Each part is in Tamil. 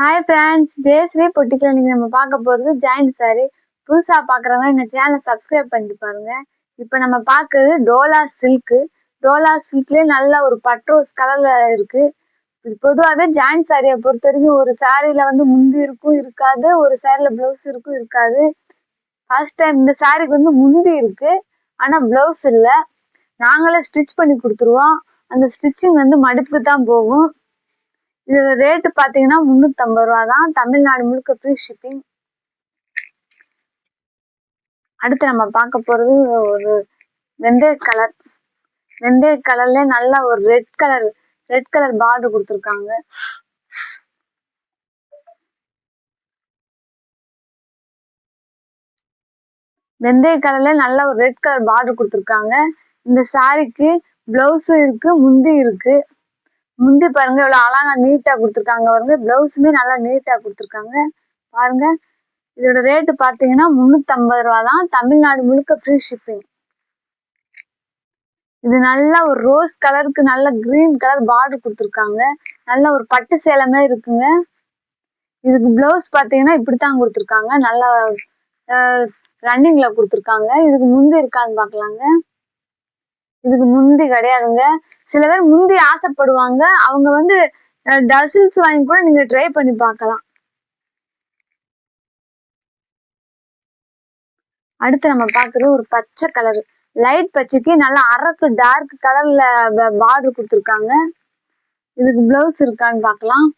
ஹாய் ஃப்ரெண்ட்ஸ், ஜெயஸ்ரீ பொட்டிக்கில் நீங்கள் நம்ம பார்க்க போகிறது ஜாயிண்ட் சாரி. புதுசாக பார்க்குறவங்க எங்கள் சேனலை சப்ஸ்கிரைப் பண்ணிட்டு பாருங்க. இப்போ நம்ம பார்க்குறது டோலா சில்க்கு. டோலா சில்க்லேயே நல்ல ஒரு பட்ரோஸ் கலரில் இருக்குது. இது பொதுவாகவே ஜாயிண்ட் சாரியை பொறுத்த வரைக்கும் ஒரு சாரியில் வந்து முந்தி இருக்கும் இருக்காது, ஒரு சாரியில் ப்ளவுஸ் இருக்கும் இருக்காது. ஃபர்ஸ்ட் டைம் இந்த சாரிக்கு வந்து முந்தி இருக்குது, ஆனால் ப்ளவுஸ் இல்லை. நாங்களே ஸ்டிச் பண்ணி கொடுத்துருவோம். அந்த ஸ்டிச்சிங் வந்து மடிப்புக்கு தான் போகும். இதோட ரேட்டு பார்த்தீங்கன்னா 350 ரூபா தான். தமிழ்நாடு முழுக்க ஃப்ரீ ஷிப்பிங். அடுத்து நம்ம பார்க்க போகிறது ஒரு வெந்தய கலர். வெந்தய கலர்ல நல்ல ஒரு ரெட் கலர் பார்டர் கொடுத்துருக்காங்க. வெந்தய கலர்ல நல்ல ஒரு ரெட் கலர் பார்டர் கொடுத்துருக்காங்க. இந்த சாரிக்கு பிளவுஸும் இருக்கு, முந்தி இருக்கு. முந்தி பாருங்க இவ்வளவு அழகா நீட்டா கொடுத்துருக்காங்க பாருங்க. பிளவுஸுமே நல்லா நீட்டா கொடுத்துருக்காங்க பாருங்க. இதோட ரேட்டு பார்த்தீங்கன்னா 350 ரூபா தான். தமிழ்நாடு முழுக்க ஃப்ரீ ஷிப்பிங். இது நல்ல ஒரு ரோஸ் கலருக்கு நல்ல கிரீன் கலர் பார்டர் கொடுத்துருக்காங்க. நல்ல ஒரு பட்டு சேலை மாதிரி இருக்குங்க. இதுக்கு பிளவுஸ் பார்த்தீங்கன்னா இப்படித்தான் கொடுத்துருக்காங்க. நல்லா ரன்னிங்ல கொடுத்துருக்காங்க. இதுக்கு முந்தி இருக்கான்னு பார்க்கலாங்க. இதுக்கு முந்தி கிடையாதுங்க. சில பேர் முந்தி ஆசைப்படுவாங்க. அவங்க வந்து டசில்ஸ் வாங்கி கூட நீங்க ட்ரை பண்ணி பார்க்கலாம். அடுத்து நம்ம பார்க்குறது ஒரு பச்சை கலர். லைட் பச்சைக்கு நல்லா அரக்கு டார்க் கலர்ல பார்டர் கொடுத்துருக்காங்க. இதுக்கு பிளவுஸ் இருக்கான்னு பார்க்கலாம்.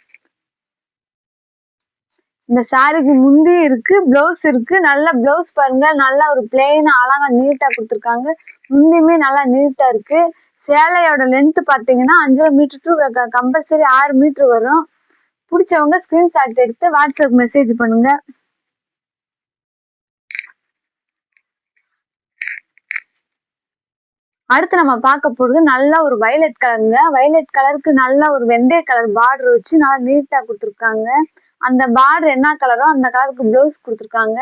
இந்த சாரிக்கு முந்தி இருக்கு, பிளவுஸ் இருக்கு. நல்ல பிளவுஸ் பாருங்க, நல்லா ஒரு பிளெயினா அழகா நீட்டா கொடுத்துருக்காங்க. முந்தியுமே நல்லா நீட்டா இருக்கு. சேலையோட லென்த் பார்த்தீங்கன்னா 5 மீட்டர் டு கம்பல்சரி 6 மீட்டர் வரும். பிடிச்சவங்க ஸ்கிரீன்ஷாட் எடுத்து வாட்ஸ்அப் மெசேஜ் பண்ணுங்க. அடுத்து நம்ம பார்க்க போறது நல்ல ஒரு வயலட் கலருங்க. வயலட் கலருக்கு நல்ல ஒரு வெந்தய கலர் பார்டர் வச்சு நல்லா நீட்டா கொடுத்துருக்காங்க. அந்த பார்டர் என்ன கலரோ அந்த கலருக்கு பிளவுஸ் கொடுத்துருக்காங்க.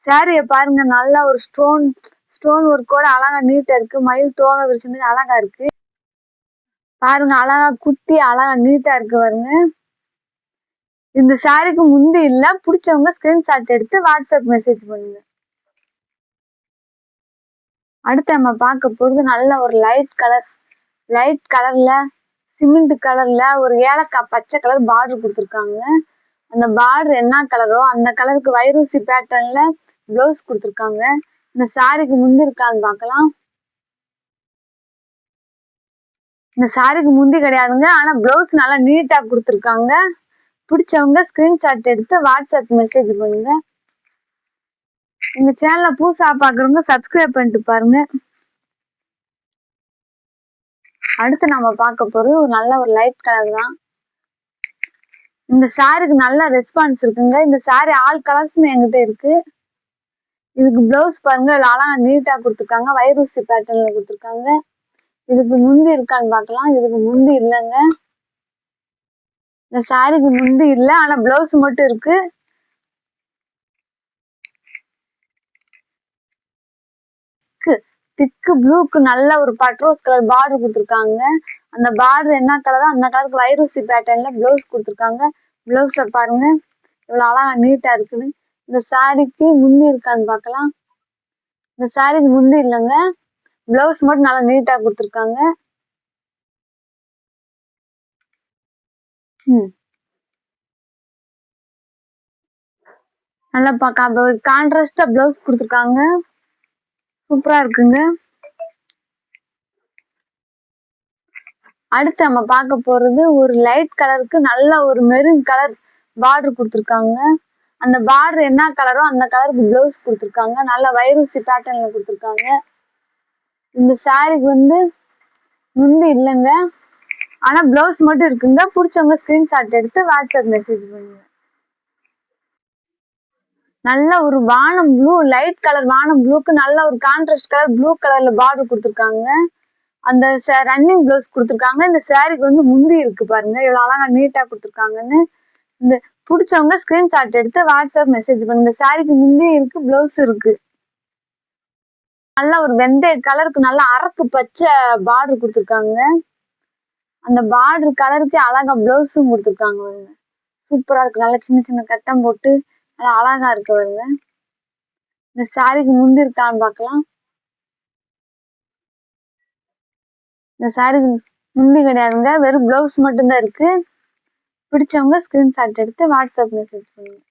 சாரிய பாருங்க, நல்லா ஒரு ஸ்டோன் ஒர்க்கோட அழகா நீட்டா இருக்கு. மயில் தோகை விரிச்ச மாதிரி அழகா இருக்கு பாருங்க. அழகா குட்டி அழகா நீட்டா இருக்கு பாருங்க. இந்த சாரிக்கு முந்தி இல்ல. பிடிச்சவங்க ஸ்கிரீன்ஷாட் எடுத்து வாட்ஸ்அப் மெசேஜ் பண்ணுங்க. அடுத்து நம்ம பார்க்க போறது நல்ல ஒரு லைட் கலர்ல சிமெண்ட் கலர்ல ஒரு ஏலக்காய் பச்சை கலர் பார்டர் கொடுத்துருக்காங்க. அந்த பார்டர் என்ன கலரோ அந்த கலருக்கு வைரூசி பேட்டர்ன்ல பிளவுஸ் கொடுத்துருக்காங்க. இந்த சாரிக்கு முந்தி இருக்கான்னு பார்க்கலாம். இந்த சாரிக்கு முந்தி கிடையாதுங்க, ஆனா பிளவுஸ் நல்லா நீட்டா கொடுத்துருக்காங்க. பிடிச்சவங்க ஸ்கிரீன்ஷாட் எடுத்து வாட்ஸ்அப் மெசேஜ் பண்ணுங்க. எங்க சேனலை புதுசா பாக்குறவங்க சப்ஸ்கிரைப் பண்ணிட்டு பாருங்க. அடுத்து நம்ம பார்க்க போறது ஒரு நல்ல ஒரு லைட் கலர் தான். இந்த சாரிக்கு நல்ல ரெஸ்பான்ஸ் இருக்குங்க. இந்த சாரி ஆல் கலர்ஸ்னு என்கிட்ட இருக்கு. இதுக்கு பிளவுஸ் பாருங்க, அழகா நீட்டா கொடுத்துருக்காங்க. வைரூசி பேட்டர்ன்ல கொடுத்துருக்காங்க. இதுக்கு முந்தி இருக்கான்னு பார்க்கலாம். இதுக்கு முந்தி இல்லைங்க. இந்த சாரிக்கு முந்தி இல்லை, ஆனா பிளவுஸ் மட்டும் இருக்கு. திக்கு ப்ளூக்கு நல்ல ஒரு பட்ரோஸ் கலர் பார்டர் கொடுத்துருக்காங்க. அந்த பார்டர் என்ன கலரோ அந்த கலருக்கு வைரூசி பேட்டர்ன்ல பிளவுஸ் கொடுத்துருக்காங்க. பிளவுஸை பாருங்க இவ்வளவு அழகா நீட்டா இருக்குது. இந்த சாரிக்கு முந்தி இருக்கான்னு பார்க்கலாம். இந்த சாரிக்கு முந்தி இல்லைங்க, பிளவுஸ் மட்டும் நல்லா நீட்டா கொடுத்துருக்காங்க. நல்லா பார்க்க கான்ட்ராஸ்டா பிளவுஸ் கொடுத்துருக்காங்க. சூப்பரா இருக்குங்க. அடுத்து நம்ம பார்க்க போறது ஒரு லைட் கலருக்கு நல்ல ஒரு மெரூன் கலர் பார்டர் கொடுத்துருக்காங்க. அந்த பார்டர் என்ன கலரோ அந்த கலருக்கு பிளவுஸ் கொடுத்துருக்காங்க. நல்ல வைரூசி பேட்டர்ன்ல கொடுத்துருக்காங்க. இந்த சாரிக்கு வந்து முந்தி இல்லைங்க, ஆனா பிளவுஸ் மட்டும் இருக்குங்க. பிடிச்சவங்க ஸ்கிரீன்ஷாட் எடுத்து வாட்ஸ்அப் மெசேஜ் பண்ணுங்க. நல்ல ஒரு வானம் ப்ளூ, லைட் கலர் வானம் ப்ளூக்கு நல்ல ஒரு கான்ட்ராஸ்ட் கலர் ப்ளூ கலர்ல பார்டர் கொடுத்துருக்காங்க. அந்த ரன்னிங் பிளவுஸ் கொடுத்துருக்காங்க. இந்த சாரிக்கு வந்து முந்தி இருக்கு பாருங்க, இவ்வளவு அழகா நீட்டா கொடுத்துருக்காங்கன்னு. இந்த பிடிச்சவங்க ஸ்கிரீன்ஷாட் எடுத்து வாட்ஸ்அப் மெசேஜ் பண்ணுங்க. இந்த சாரிக்கு முந்தி இருக்கு, பிளவுஸ் இருக்கு. நல்ல ஒரு வெந்தய கலருக்கு நல்ல அரக்கு பச்சை பார்டர் கொடுத்துருக்காங்க. அந்த பார்டர் கலருக்கு அழகா பிளவுஸும் கொடுத்துருக்காங்க. சூப்பரா இருக்கு. நல்லா சின்ன சின்ன கட்டம் போட்டு நல்லா அழகா இருக்கு வருங்க. இந்த சாரிக்கு முந்தி இருக்கான்னு பார்க்கலாம். இந்த சாரிக்கு முந்தி கிடையாதுங்க, வெறும் பிளவுஸ் மட்டும்தான் இருக்கு. பிடிச்சவங்க ஸ்கிரீன்ஷாட் எடுத்து வாட்ஸ்அப் மெசேஜ் பண்ணுங்க.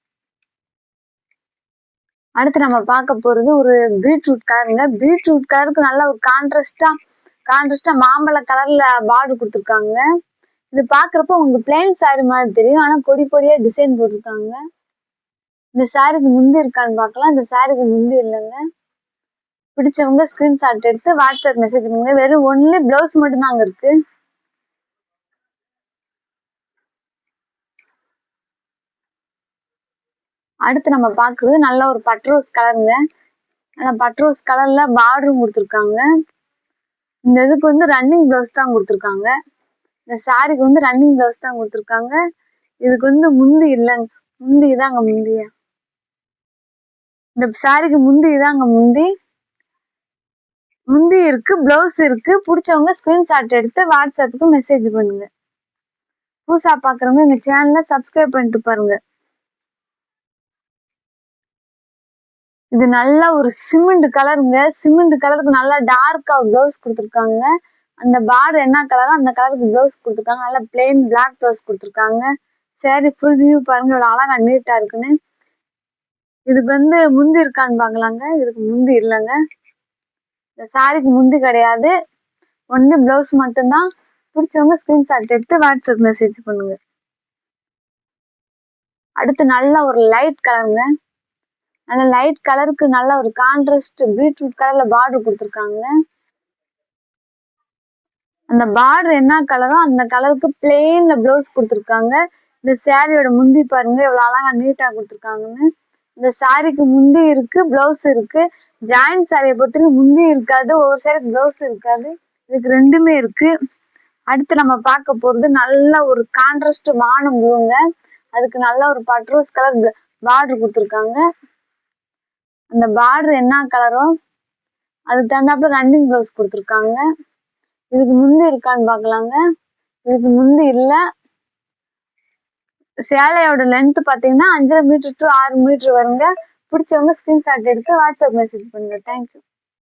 அடுத்து நம்ம பார்க்க போறது ஒரு பீட்ரூட் கலருங்க. பீட்ரூட் கலருக்கு நல்ல ஒரு கான்ட்ராஸ்டா மாம்பழ கலர்ல பார்டர் கொடுத்துருக்காங்க. இது பாக்குறப்ப உங்களுக்கு பிளைன் சாரி மாதிரி தெரியும், ஆனா கொடி கொடியா டிசைன் போட்டிருக்காங்க. இந்த சாரிக்கு முந்தி இருக்கான்னு பார்க்கலாம். இந்த சாரிக்கு முந்தி இல்லைங்க. பிடிச்சவங்க ஸ்கிரீன்ஷாட் எடுத்து வாட்ஸ்அப் மெசேஜ் பண்ணுங்க. வெறும் ஒன்லி பிளவுஸ் மட்டும் தான் அங்க இருக்கு. அடுத்து நம்ம பாக்குறது நல்ல ஒரு பட்ரோஸ் கலருங்க. பட்ரோஸ் கலர்ல பார்டரும் கொடுத்துருக்காங்க. இந்த இதுக்கு வந்து ரன்னிங் பிளவுஸ் தான் கொடுத்துருக்காங்க. இந்த சாரிக்கு வந்து ரன்னிங் பிளவுஸ் தான் கொடுத்துருக்காங்க. இதுக்கு வந்து முந்தி இல்லைங்க. முந்தி இதாங்க முந்திய. இந்த சாரிக்கு முந்தி இதாங்க முந்தி. முந்தி இருக்கு, பிளவுஸ் இருக்கு. பிடிச்சவங்க ஸ்கிரீன்ஷாட் எடுத்து வாட்ஸ்அப்புக்கு மெசேஜ் பண்ணுங்க. புதுசா பாக்குறவங்க எங்க சேனலை சப்ஸ்கிரைப் பண்ணிட்டு பாருங்க. இது நல்ல ஒரு சிமெண்ட் கலருங்க. சிமெண்ட் கலருக்கு நல்லா டார்க்கா ஒரு பிளவுஸ் கொடுத்துருக்காங்க. அந்த பார்டர் என்ன கலரோ அந்த கலருக்கு பிளவுஸ் கொடுத்துருக்காங்க. நல்லா பிளெயின் பிளாக் பிளவுஸ் கொடுத்துருக்காங்க. சரி, ஃபுல் வியூ பாருங்க இவ்வளவு அழகா நீட்டா இருக்குன்னு. இதுக்கு வந்து முந்தி இருக்கான்னு பாக்கலாங்க. இதுக்கு முந்தி இல்லைங்க. இந்த சாரிக்கு முந்தி கிடையாது, ஒன்லி பிளவுஸ் மட்டும்தான். பிடிச்சவங்க ஸ்கிரீன்ஷாட் எடுத்து வாட்ஸ்அப் மெசேஜ் பண்ணுங்க. அடுத்து நல்ல ஒரு லைட் கலருங்க. நல்ல லைட் கலருக்கு நல்ல ஒரு கான்ட்ராஸ்ட் பீட்ரூட் கலர்ல பார்டர் கொடுத்துருக்காங்க. அந்த பார்டர் என்ன கலரோ அந்த கலருக்கு பிளெயின்ல பிளவுஸ் கொடுத்துருக்காங்க. இந்த சாரியோட முந்தி பாருங்க எவ்வளவு அழகா நீட்டா கொடுத்துருக்காங்கன்னு. இந்த சாரிக்கு முந்தி இருக்கு, பிளவுஸ் இருக்கு. ஜாயிண்ட் சாரியை பொறுத்தவரைக்கும் முந்தி இருக்காது, ஒவ்வொரு சாரிக்கு பிளவுஸ் இருக்காது. இதுக்கு ரெண்டுமே இருக்கு. அடுத்து நம்ம பார்க்க போறது நல்ல ஒரு கான்ட்ராஸ்ட் வானம் ப்ளூங்க. அதுக்கு நல்ல ஒரு பட்ரோஸ் கலர் பார்டர் கொடுத்துருக்காங்க. அந்த பார்டர் என்ன கலரோ அதுக்கு தகுந்தாப்புல ரன்னிங் பிளவுஸ் கொடுத்துருக்காங்க. இதுக்கு முந்தி இருக்கான்னு பாக்கலாங்க. இதுக்கு முந்தி இல்ல. சேலையோட லென்த் பாத்தீங்கன்னா 5.5 மீட்டர் டு 6 மீட்டர் வருங்க. பிடிச்சவங்க ஸ்கிரீன்ஷாட் எடுத்து வாட்ஸ்அப் மெசேஜ் பண்ணுங்க. தேங்க்யூ.